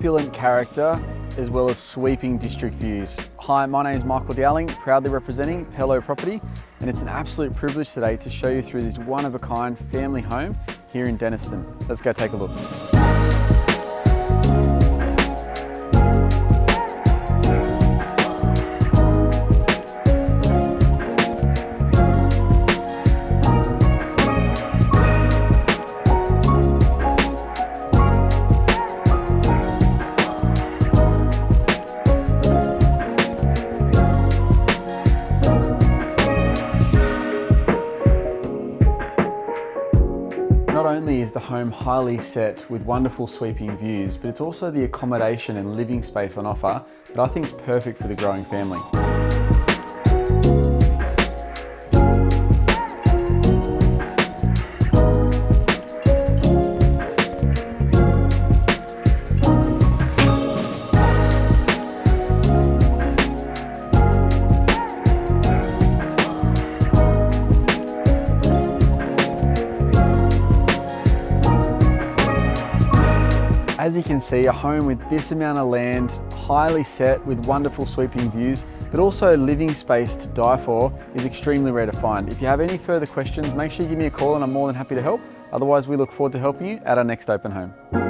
opulent character as well as sweeping district views. Hi, my name is Michael Dowling, proudly representing Pello Property, and it's an absolute privilege today to show you through this one-of-a-kind family home here in Denistone. Let's go take a look. Not only is the home highly set with wonderful sweeping views, but it's also the accommodation and living space on offer that I think is perfect for the growing family. As you can see, a home with this amount of land, highly set with wonderful sweeping views, but also living space to die for, is extremely rare to find. If you have any further questions, make sure you give me a call and I'm more than happy to help. Otherwise, we look forward to helping you at our next open home.